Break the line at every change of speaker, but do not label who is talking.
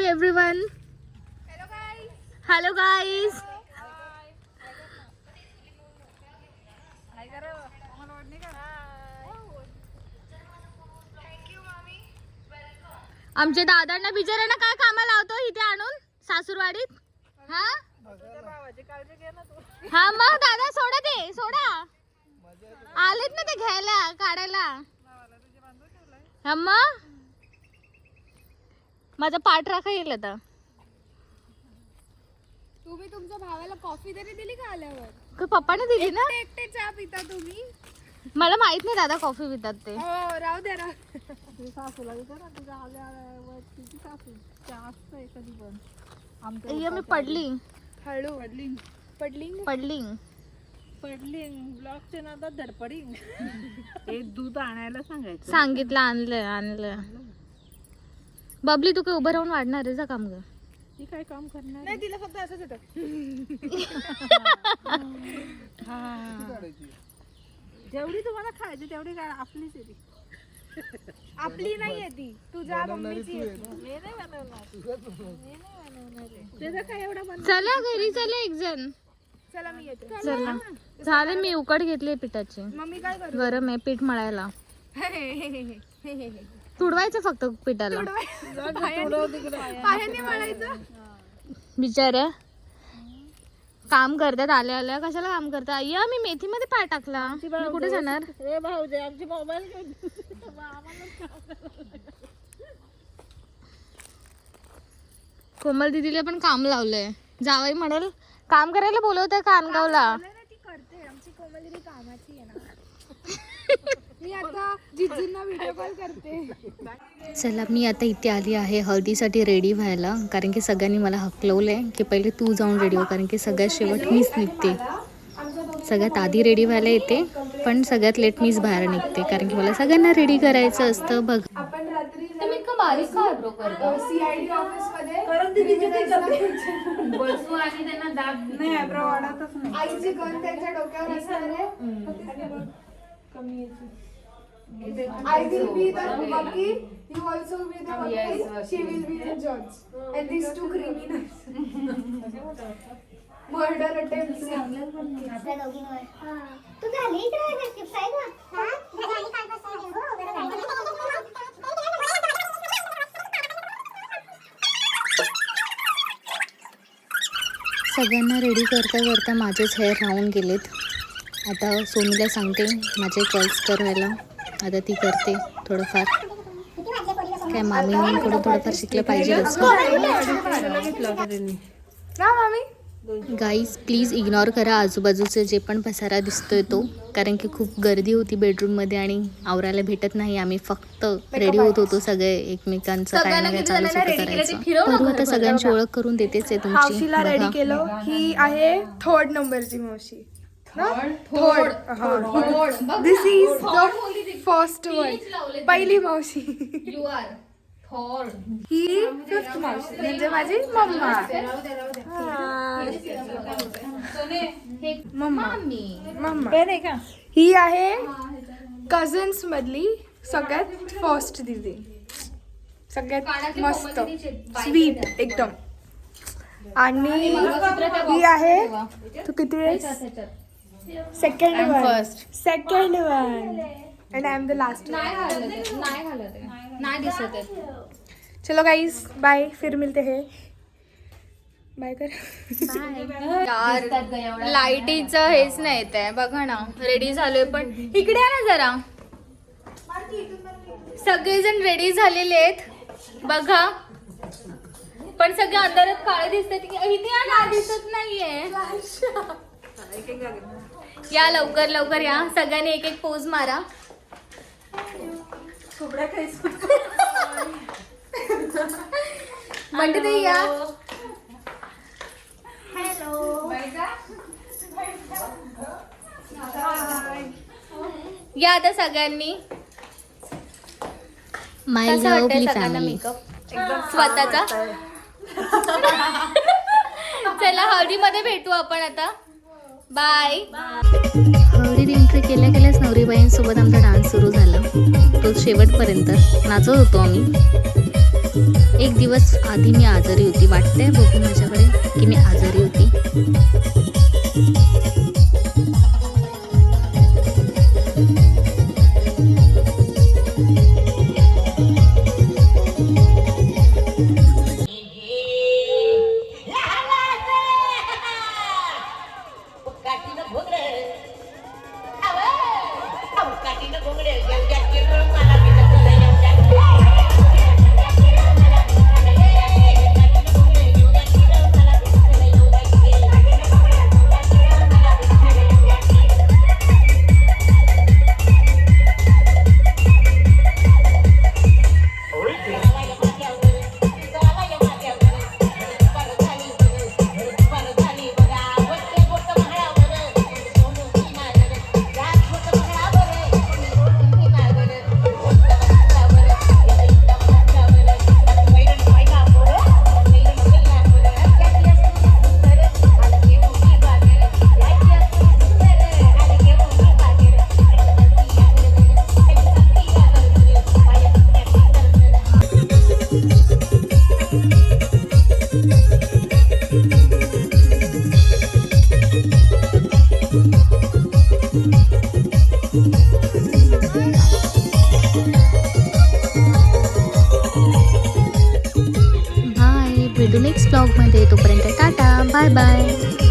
Everyone. Hello guys. आमच्या दादांना बिचाऱ्यांना काय कामाला लावतो इथे आणून सासूरवाडीत. हा हा मग दादा सोडा ते सोडा. आलेत ना ते घ्यायला काढायला. हा मग माझा पाठ राखा येईल आता.
तुम्ही तुमच्या भावाला कॉफी तरी दिली का आल्यावर?
पप्पाने दिली ना.
एकटे चहा पिता तुम्ही?
मला माहित नाही दादा कॉफी पितात ते.
हो राहू दे ना. सासूला विचार ना तुझ्या आल्यावर किती सासू चहा असतं कधी पण.
आमच्या मी पडली
हळू पडली पडली
पडली
पडली ब्लॉकच्या नादात धडपडी. एक दूध आणायला सांगायचं.
सांगितलं आणलं. बबली तू काय उभं राहून वाढणार आहे जा काम कर.
ती काय काम करणार नाही. तिला फक्त असंच येतं. जेवढी तुम्हाला खायची तेवढी काय आपलीच आहे ती. आपली नाही आहे ती तुझ्या मम्मीची आहे. मी नाही बनवणार. त्याचा काय एवढा बनव.
चला घरी चला एक जण.
चला मी येते.
चला झाले मी उकड घेतली पिठाची.
मम्मी काय करू?
गरम आहे पीठ मळायला. तुडवायचं फक्त पिठाला.
पायाने मळायचं.
बिचाऱ्या काम करतात आल्या कशाला काम करतात. अय्या मी मेथी मध्ये पाय टाकला. मी कुठे जाणार.
आमची मोबाईल
कोमल दीदीला पण काम लावलंय. जावई म्हणाल काम करायला बोलवतंय कानगावला.
ती करते. आमची कोमल दीदी कामाची आहे ना. मी आता जिजूंना व्हिडिओ कॉल करते.
चला मी आता इथे आली आहे हळदीसाठी रेडी व्हायला. कारण की सगळ्यांनी मला हकलवलंय की पहिले तू जाऊन रेडी हो. कारण की सगळ्यात शेवट मीच निघते. सगळ्यात आधी रेडी व्हायला येते पण सगळ्यात लेट मीच बाहेर निघते. कारण की मला सगळ्यांना रेडी करायचं असतं. बघ
आपण रात्री
बारीक का आयब्रो करता.
सीआयडी ऑफिस मध्ये
बसू आणि त्यांना दाब
नाही आयब्रो वाढतच नाही. आईची गन त्यांच्या डोक्यावर असणार आहे. कमी I will be the Vakil, you also will be the Vakil, she will be the judge. And these two criminals. Murder attempts.
तू झाली इकडे नक्की साईडला. हां झाली काल पासून. हो बरोबर.
सगळ्यांना रेडी करता करता माझेच हेअर राहून गेलेत. आता सोनीला सांगते माझे कर्ल्स करायला. आता ती करते थोडंफार. काय मामीने थोडंफार शिकलं पाहिजे असं. गाईज प्लीज इग्नोर करा आजूबाजूचे जे पण पसारा दिसतोय तो. कारण की खूप गर्दी होती बेडरूममध्ये आणि आवरायला भेटत नाही. आम्ही फक्त रेडी होत होतो सगळे एकमेकांचं काय ना काय चालूच होतं करायचं. परू आता सगळ्यांची ओळख करून देतेच आहे तुमची.
मावशीला रेडी केलं. ही आहे थर्ड नंबरची मावशी. Third. This is the first one. पहिली मावशी. ही फिफ्थ मावशी म्हणजे माझी मम्मा. मम्मा. ही आहे कझन्स मधली सगळ्यात फर्स्ट दीदी. सगळ्यात मस्त स्वीट एकदम. आणि ही आहे तू किती आहेस. Second one. Second one. And I am the last.
नाही दिसत.
चलो गाइस बाय. फिर मिलते हैं. बाय कर.
लाईटीचं हेच नाही येत आहे. बघा ना रेडी झालोय पण इकडे आहे ना जरा. सगळेजण रेडी झालेले आहेत बघा. पण सगळे अंधारात काळे दिसतात. इथे ना दिसत नाहीये. या लवकर लवकर या. सगळ्यांनी एक एक पोज मारा. म्हणते ते या. या आता सगळ्यांनी. माय लव्हली फॅमिली. स्वतःचा. चला हळदीमध्ये भेटू आपण आता. बाय. हळदीत एंट्री केल्या केल्याच नवरीबाईंसोबत आमचा डान्स सुरू झाला. तो शेवटपर्यंत नाचत होतो आम्ही. एक दिवस आधी मी आजारी होती, वाटतंय बघू माझ्याकडे की मी आजारी होती. भेटू नेक्स्ट ब्लॉगमध्ये. तोपर्यंत टाटा, बाय बाय.